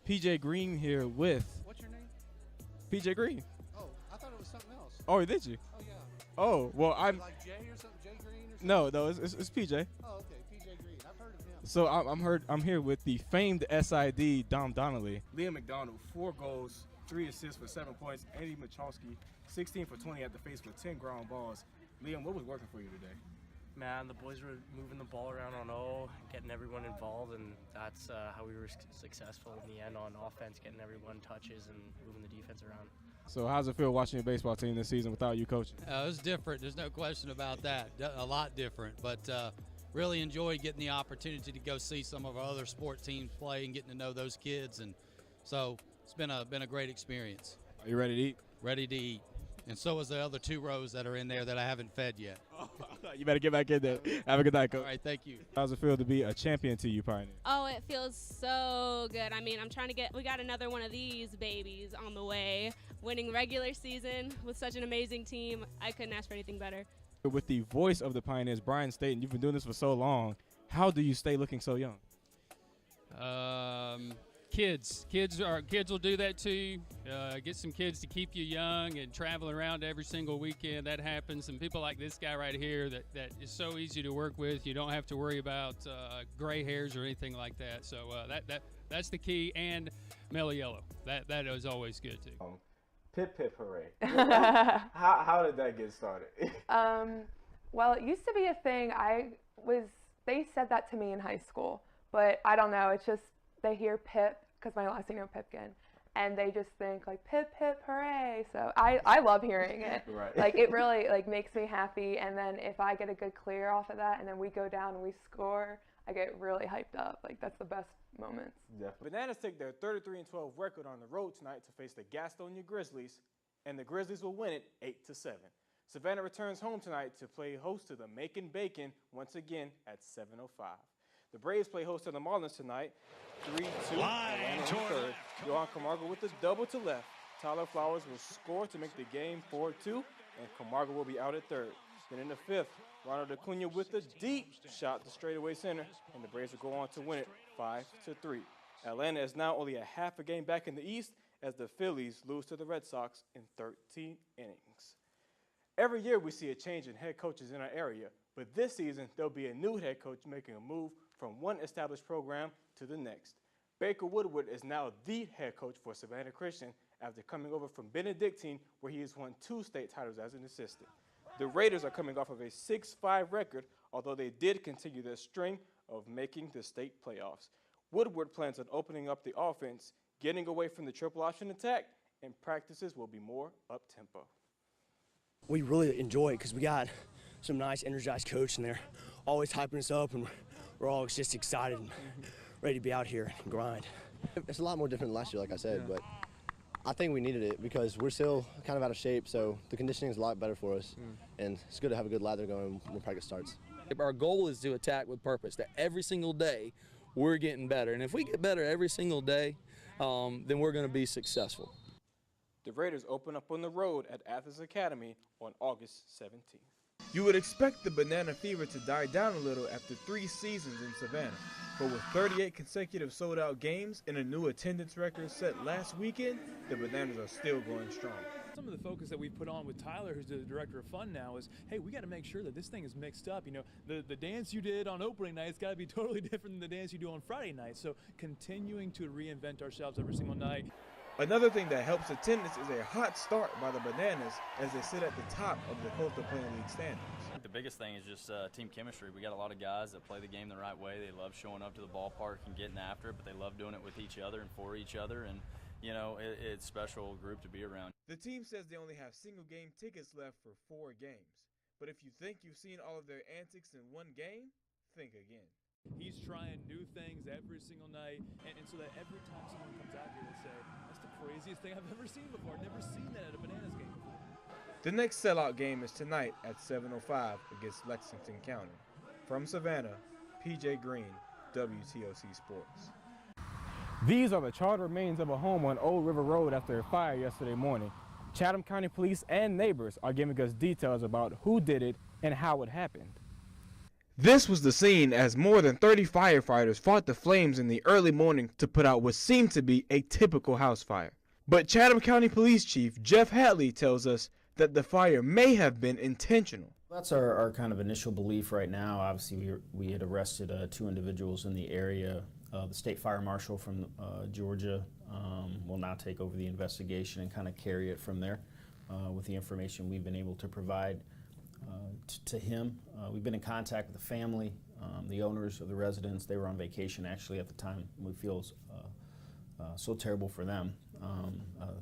PJ Green here with What's your name? PJ Green. Oh, I thought it was something else. Oh, did you? Oh, yeah. Oh, well, I'm Like Jay or something? Jay Green or something? no, it's PJ. Oh, okay. PJ Green. I've heard of him. So I'm here with the famed SID Dom Donnelly. Liam McDonald, 4 goals, 3 assists for 7 points. Eddie Machowski, 16 for 20 at the face with 10 ground balls. Liam, what was working for you today? Man, the boys were moving the ball around on O, getting everyone involved, and that's how we were successful in the end on offense, getting everyone touches and moving the defense around. So how's it feel watching your baseball team this season without you coaching? It was different. There's no question about that. A lot different, but really enjoyed getting the opportunity to go see some of our other sport teams play and getting to know those kids, and so it's been a great experience. Are you ready to eat? Ready to eat. And so is the other 2 rows that are in there that I haven't fed yet. You better get back in there. Have a good night, Coach. All right, thank you. How's it feel to be a champion to you, Pioneer? Oh, it feels so good. I mean, we got another one of these babies on the way. Winning regular season with such an amazing team. I couldn't ask for anything better. With the voice of the Pioneers, Brian Staten, you've been doing this for so long. How do you stay looking so young? Kids will do that to you. Get some kids to keep you young and traveling around every single weekend. That happens. And people like this guy right here that is so easy to work with. You don't have to worry about gray hairs or anything like that. So that's the key. And Mellow Yellow. That is always good too. Pip Pip Hooray. How did that get started? Well, it used to be a thing. They said that to me in high school, but I don't know. It's just they hear Pip because my last name is Pipkin, and they just think like Pip Pip Hooray. So I love hearing it. Right. Like it really makes me happy. And then if I get a good clear off of that, and then we go down and we score, I get really hyped up. Like that's the best moments. Definitely. Bananas take their 33-12 record on the road tonight to face the Gastonia Grizzlies, and the Grizzlies will win it 8-7. Savannah returns home tonight to play host to the Macon Bacon once again at 7:05. The Braves play host to the Marlins tonight, 3-2. Atlanta in third. Johan Camargo with the double to left. Tyler Flowers will score to make the game 4-2, and Camargo will be out at third. Then in the fifth, Ronald Acuna with the deep shot to straightaway center, and the Braves will go on to win it 5-3. Atlanta is now only a half a game back in the East as the Phillies lose to the Red Sox in 13 innings. Every year we see a change in head coaches in our area, but this season there'll be a new head coach making a move from one established program to the next. Baker Woodward is now the head coach for Savannah Christian after coming over from Benedictine, where he has won 2 state titles as an assistant. The Raiders are coming off of a 6-5 record, although they did continue their string of making the state playoffs. Woodward plans on opening up the offense, getting away from the triple option attack, and practices will be more up-tempo. We really enjoy it because we got some nice, energized coach in there, always hyping us up, and we're all just excited and ready to be out here and grind. It's a lot more different than last year, like I said, but I think we needed it because we're still kind of out of shape, so the conditioning is a lot better for us, and it's good to have a good lather going when practice starts. Our goal is to attack with purpose, that every single day we're getting better, and if we get better every single day, then we're going to be successful. The Raiders open up on the road at Athens Academy on August 17th. You would expect the Banana Fever to die down a little after 3 seasons in Savannah, but with 38 consecutive sold-out games and a new attendance record set last weekend, the Bananas are still going strong. Some of the focus that we put on with Tyler, who's the director of fun now, is, hey, we got to make sure that this thing is mixed up. You know, the dance you did on opening night has got to be totally different than the dance you do on Friday night. So continuing to reinvent ourselves every single night. Another thing that helps attendance is a hot start by the Bananas as they sit at the top of the Coastal Plain League standings. The biggest thing is just team chemistry. We got a lot of guys that play the game the right way. They love showing up to the ballpark and getting after it, but they love doing it with each other and for each other. And, you know, it's a special group to be around. The team says they only have single-game tickets left for 4 games. But if you think you've seen all of their antics in one game, think again. He's trying new things every single night, and so that every time someone comes out here, they say, that's the craziest thing I've ever seen before. I've never seen that at a Bananas game before. The next sellout game is tonight at 7:05 against Lexington County. From Savannah, PJ Green, WTOC Sports. These are the charred remains of a home on Old River Road after a fire yesterday morning. Chatham County Police and neighbors are giving us details about who did it and how it happened. This was the scene as more than 30 firefighters fought the flames in the early morning to put out what seemed to be a typical house fire. But Chatham County Police Chief Jeff Hadley tells us that the fire may have been intentional. That's our kind of initial belief right now. Obviously, we had arrested 2 individuals in the area. The state fire marshal from Georgia will now take over the investigation and kind of carry it from there with the information we've been able to provide to him. We've been in contact with the family, the owners of the residence. They were on vacation actually at the time. We feel so terrible for them.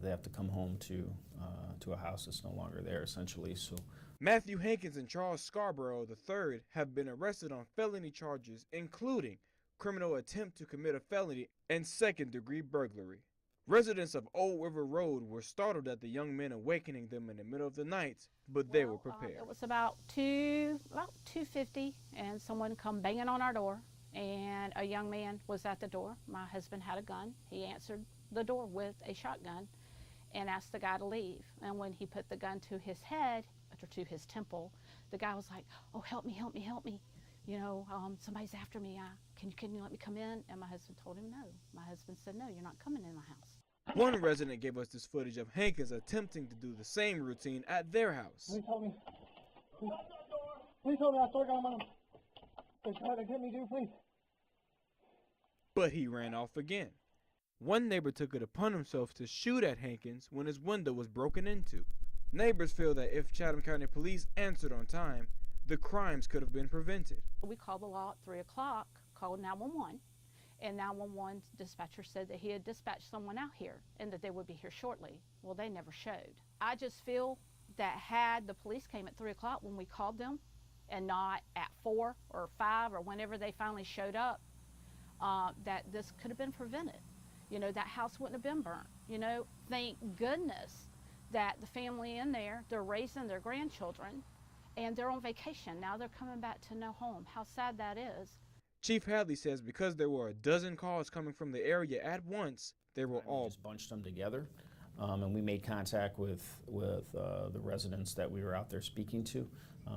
They have to come home to a house that's no longer there, essentially. So Matthew Hankins and Charles Scarborough III have been arrested on felony charges, including criminal attempt to commit a felony and second-degree burglary. Residents of Old River Road were startled at the young men awakening them in the middle of the night, but they were prepared. It was about 2:50, and someone come banging on our door, and a young man was at the door. My husband had a gun. He answered the door with a shotgun and asked the guy to leave. And when he put the gun to his head, or to his temple, the guy was like, "Oh, help me, help me, help me. You know, somebody's after me. Can you let me come in?" And my husband told him no. My husband said, "No, you're not coming in my house." One resident gave us this footage of Hankins attempting to do the same routine at their house. Please help me. Please help me. I swear to God, I'm they're trying to get me, dude, please. But he ran off again. One neighbor took it upon himself to shoot at Hankins when his window was broken into. Neighbors feel that if Chatham County Police answered on time, the crimes could have been prevented. We called the law at 3 o'clock, called 911, and 911 dispatcher said that he had dispatched someone out here and that they would be here shortly. Well, they never showed. I just feel that had the police came at 3 o'clock when we called them and not at 4 or 5 or whenever they finally showed up, that this could have been prevented. You know, that house wouldn't have been burnt. You know, thank goodness that the family in there, they're raising their grandchildren and they're on vacation. Now they're coming back to no home. How sad that is. Chief Hadley says because there were a dozen calls coming from the area at once, they were all just bunched them together. And we made contact with the residents that we were out there speaking to.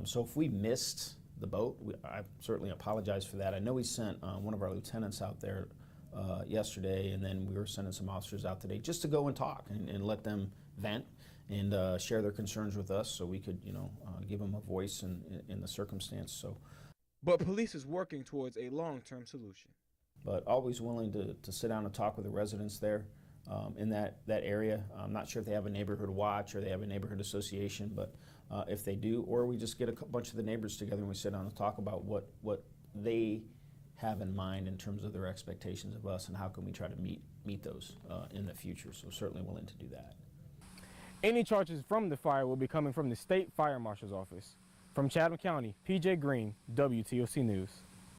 So if we missed the boat, I certainly apologize for that. I know we sent one of our lieutenants out there yesterday, and then we were sending some officers out today just to go and talk and let them vent and share their concerns with us so we could, give them a voice in the circumstance. So, but police is working towards a long-term solution. But always willing to sit down and talk with the residents there in that area. I'm not sure if they have a neighborhood watch or they have a neighborhood association, but if they do, or we just get a bunch of the neighbors together and we sit down and talk about what they have in mind in terms of their expectations of us and how can we try to meet those in the future. So certainly willing to do that. Any charges from the fire will be coming from the State Fire Marshal's Office. From Chatham County, PJ Green, WTOC News.